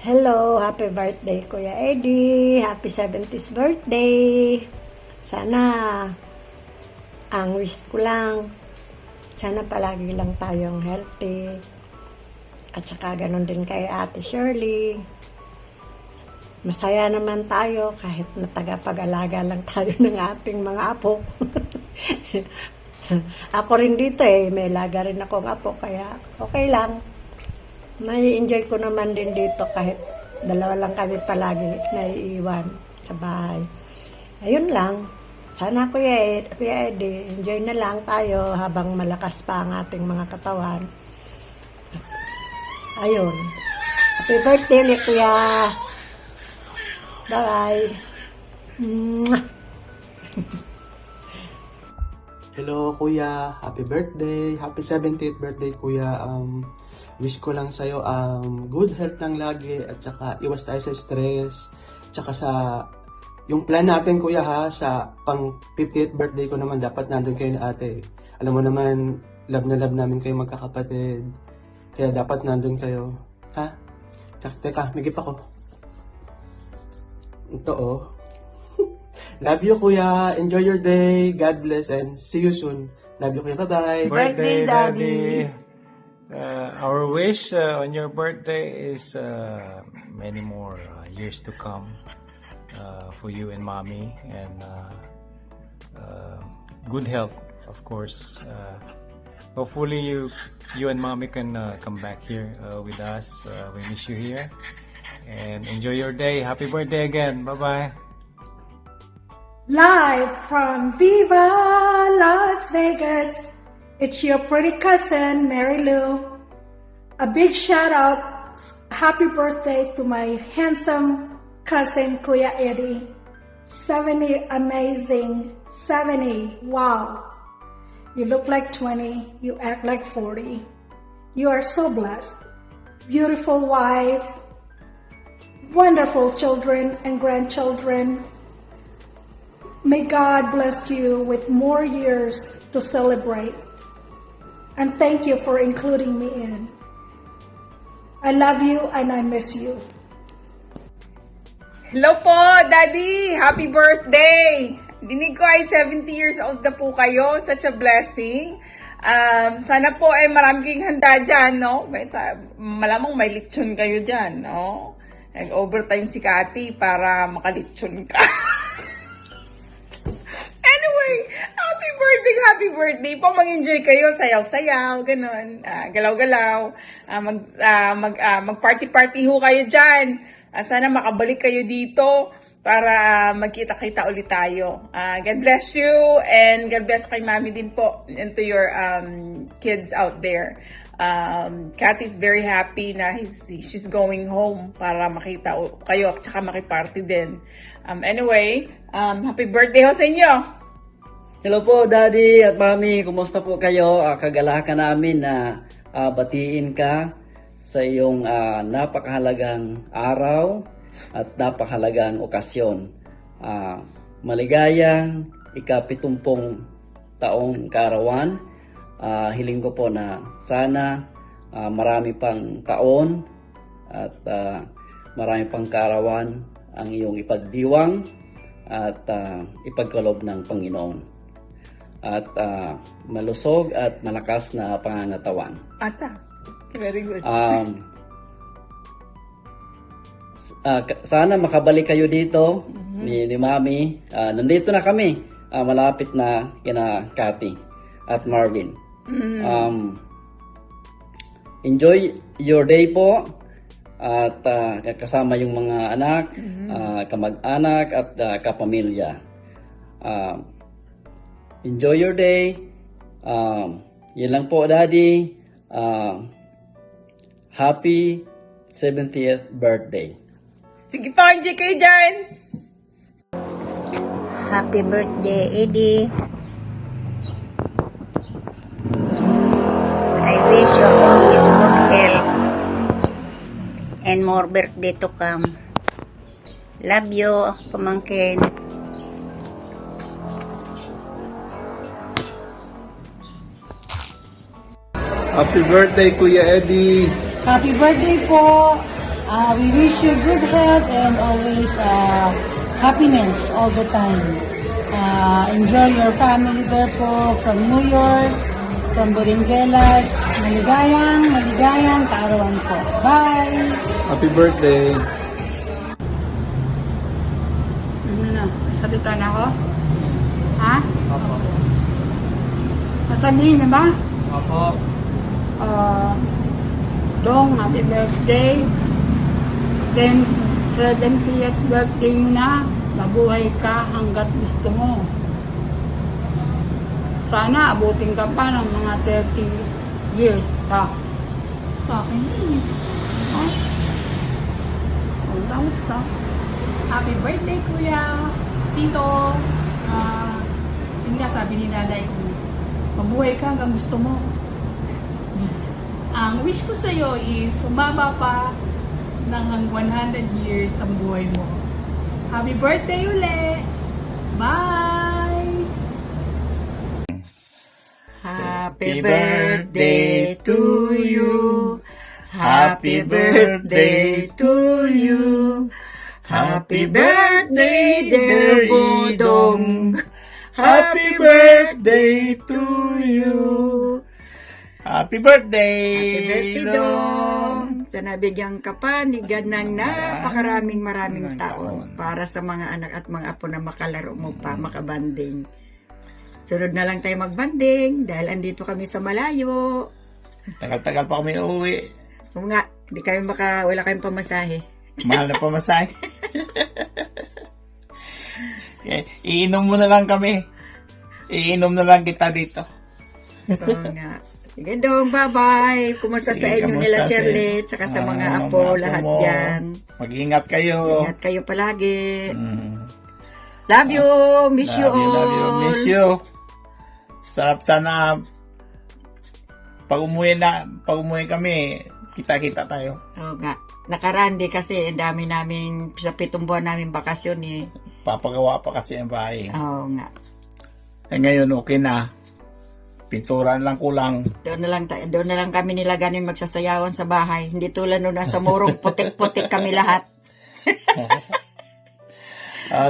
Hello, happy birthday Kuya Eddie. Happy 70th birthday. Sana ang wish ko lang, sana palagi lang tayong healthy. At saka ganun din kay Ate Shirley. Masaya naman tayo kahit natagapag-alaga lang tayo ng ating mga apo. Ako rin dito may laga rin akong apo kaya okay lang. May enjoy ko naman din dito kahit dalawa lang kami palagi naiiwan sa bahay. Ayun lang. Sana Kuya Eddie, enjoy na lang tayo habang malakas pa ang ating mga katawan. Ayun. Happy birthday ulit Kuya. Bye. Hello Kuya, happy birthday. Happy 70th birthday Kuya. Wish ko lang sa'yo good health lang lagi at saka iwas tayo sa stress. Tsaka sa yung plan natin Kuya ha, sa pang 50th birthday ko naman dapat nandun kayo ni ate. Alam mo naman, love na love namin kayo magkakapatid. Kaya dapat nandun kayo. Ha? Teka, may gift ako. Ito oh. Love you Kuya, enjoy your day, God bless and see you soon. Love you Kuya, bye-bye. Birthday, Daddy. Our wish on your birthday is many more years to come for you and Mommy, and good health, of course. Hopefully you and Mommy can come back here with us. We miss you here, and enjoy your day. Happy birthday again. Bye-bye. Live from Viva Las Vegas, it's your pretty cousin, Mary Lou. A big shout out, happy birthday to my handsome cousin, Kuya Eddie. 70, amazing, 70, wow. You look like 20, you act like 40. You are so blessed. Beautiful wife, wonderful children and grandchildren. May God bless you with more years to celebrate. And thank you for including me in. I love you and I miss you. Hello po, Daddy! Happy birthday! Dinig ko ay 70 years old na po kayo. Such a blessing. Sana po ay marami kayong handa dyan, no? Malamang may lechon kayo dyan, no? Nag-overtime si Kati para makalechon ka. Anyway, happy birthday po. Mag-enjoy kayo, sayaw-sayaw, ganun, galaw-galaw, mag-party-party ho kayo dyan. Sana makabalik kayo dito para magkita-kita ulit tayo. God bless you, and God bless kay Mami din po, and to your kids out there. Kathy's very happy na she's going home para makita kayo at saka makiparty din. Anyway, happy birthday ho sa inyo! Hello po, Daddy at Mami. Kumusta po kayo? Kagalakan namin na batiin ka sa iyong napakahalagang araw at napakahalagang okasyon. Maligayang ika-70 taong kaarawan. Hiling ko po na sana marami pang taon at marami pang kaarawan ang iyong ipagdiwang at ipagkalob ng Panginoon. At malusog at malakas na pangangatawan. Ata, very good. Sana makabalik kayo dito ni Mami. Nandito na kami. Malapit na kina Cathy at Marvin. Enjoy your day po. At kasama yung mga anak, kamag-anak at kapamilya. Enjoy your day. Yan lang po, Daddy. Happy 70th birthday. Sige pa, enjoy kayo dyan! Happy birthday, Eddie. I wish you always good health and more birthday to come. Love you, pamangkin. Happy birthday, Kuya Eddie! Happy birthday po! We wish you good health and always happiness all the time. Enjoy your family there po from New York, from Boringelas. Maligayang kaarawan po. Bye! Happy birthday! Ano na? Salita na ako? Ha? Opo. Sasabihin na ba? Opo. Dong, happy birthday. 70th birthday mo na. Mabuhay ka hanggat gusto mo. Sana abutin ka pa ng mga 30 years pa. Sa akin yun. Ha? Ang basta. Happy birthday, Kuya! Tito! Yun nga, sabi ni nanay ko, mabuhay ka hanggang gusto mo. Ang wish ko sa'yo is umaba pa ng 100 years ang buhay mo. Happy birthday uli! Bye! Happy birthday to you. Happy birthday to you. Happy birthday, dear Budong. Happy birthday to you. Happy birthday! Happy birthday, Dong. Sana bigyan ka pa ni God ng maraming taon para sa mga anak at mga apo na makalaro mo pa, makabanding. Sunod na lang tayo magbanding dahil andito kami sa malayo. Tagal-tagal pa kami uuwi. Oo nga, wala kayong pamasahe. Mahal na pamasahe. Iinom mo na lang kami. Iinom na lang kita dito. Oo nga. Sige Dong, bye-bye. Kumusta sa Sige, inyo kamusta nila si- Shirley, tsaka sa mga apo, lahat mo. dyan. Mag-ingat kayo. Ingat kayo palagi. Mm. Love you. Miss you all. Love you. Miss you. Sarap sana pag umuwi kami, kita-kita tayo. Oo nga. Nakarandi kasi ang dami namin, sa 7 buwan namin bakasyon eh. Papagawa pa kasi ang bahay. Oo nga. Ngayon okay na. Pinturan lang kulang. Doon na lang kami nila ganin magsasayawan sa bahay. Hindi tulad nung nasa murong putik-putik kami lahat.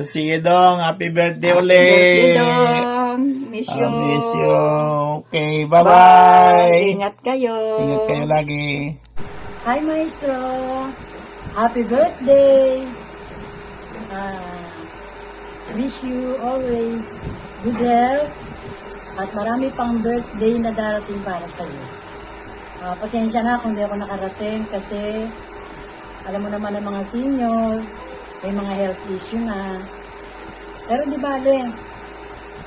See you, Dong. Happy birthday Happy ulit. birthday, Dong. Miss you. Miss you. Okay, bye-bye. Ingat kayo. Ingat kayo lagi. Hi, Maestro. Happy birthday. Wish you always good health at marami pang birthday na darating para sa iyo. Pasensya na kung di ako nakarating kasi alam mo naman ang mga senior, may mga health issue na. Pero di bale,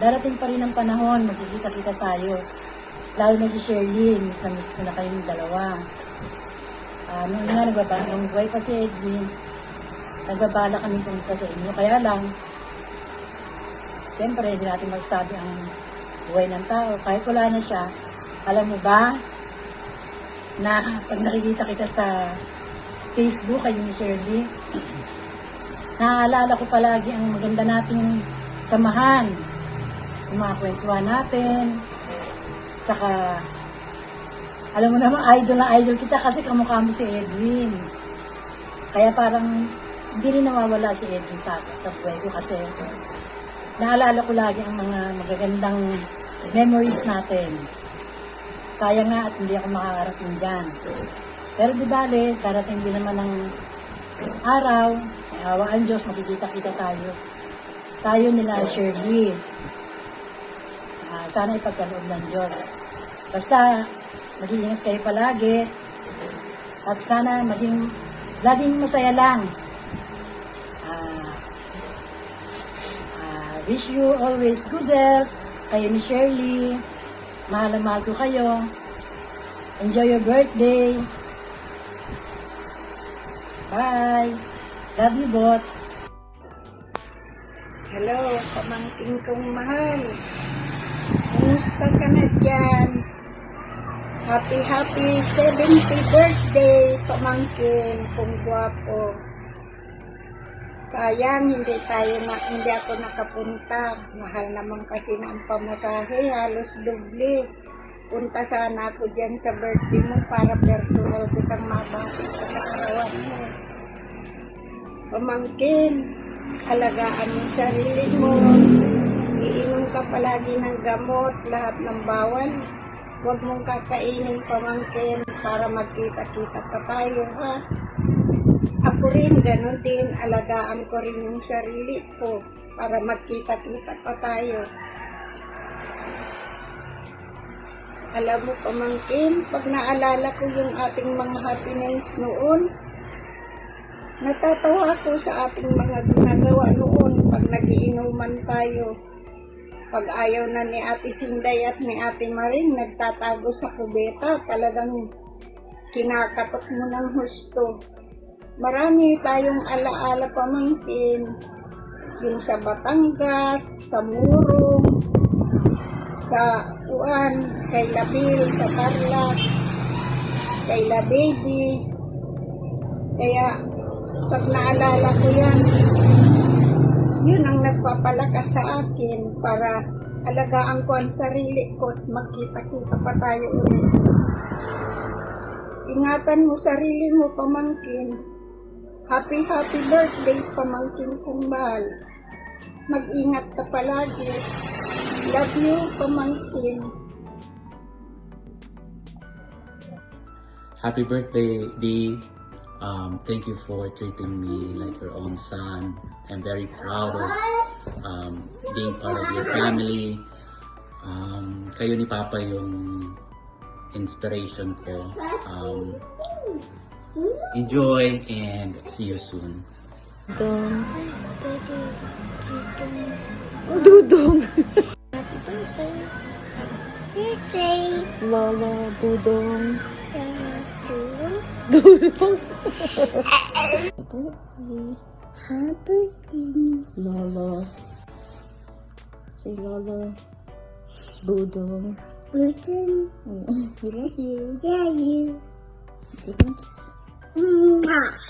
darating pa rin ang panahon, magkikita-kita tayo. Lalo na si Shirley, miss ko na kayong dalawa. Nung buhay pa si Edwin, nagbabala kami pumunta sa inyo. Kaya lang, siyempre, hindi natin magsabi ang buhay ng tao. Kahit wala na siya, alam mo ba, na pag nakikita kita sa Facebook, kayo ni Shirley, naaalala ko palagi ang maganda nating samahan. Yung mga kwentuhan natin. Tsaka, alam mo naman, idol na idol kita kasi kamukha mo si Edwin. Kaya parang hindi rin nawawala si Edwin sa buhay ko kasi naalala ko lagi ang mga magagandang memories natin. Sayang nga at hindi ako makakarating dyan. Pero di bale, darating din naman ng araw, may hawaan Diyos, makikita-kita tayo. Tayo nila Shirley. Sana ipagkaloob ng Diyos. Basta, mag-iingat kayo palagi. At sana laging masaya lang. Wish you always good health. Kayo ni Shirley. Mahal na mahal ko kayo. Enjoy your birthday. Bye. Love you both. Hello, pamangkin kong mahal. Kumusta ka na dyan? Happy 70th birthday, pamangkin kong gwapo. Sayang, hindi ako nakapunta. Mahal naman kasi ng pamasahe, halos doble. punta sana ako dyan sa birthday mo para personal kitang mabati sa kaarawan mo. Pamangkin, alagaan mo sarili mo. Iinom ka palagi ng gamot, lahat ng bawal. Huwag mong kakainin, pamangkin, para magkita-kita pa tayo, ha? Ako rin, ganun din. Alagaan ko rin yung sarili ko para magkita-kita pa tayo. Alam mo, pamangkin, pag naalala ko yung ating mga happenings noon, natatawa ako sa ating mga ginagawa noon pag nagiinuman tayo. Pag ayaw na ni Ate Sinday at ni Ate Maring nagtatago sa kubeta, talagang kinakatok mo ng husto. Marami tayong alaala, pamangkin. Yung sa Batangas, sa Murong, sa Uan, kay Labil, sa Tarlac, kay La Baby. Kaya pag naalala ko yan, yun ang nagpapalakas sa akin para alagaan ko ang sarili ko at magkita-kita pa tayo ulit. Ingatan mo sarili mo, pamangkin. Happy birthday, pamangkin kong mahal. Mag-ingat ka palagi. Love you, pamangkin. Happy birthday, Dee. Thank you for treating me like your own son. I'm very proud of being part of your family. Kayo ni Papa yung inspiration ko. Enjoy and see you soon. Dudong. Birthday. Lola, Dudong. Dudong. Birthday. Happy Lola. Say Lola. Dudong. birthday. We love you. Yeah, you. Give me a kiss. Mwah.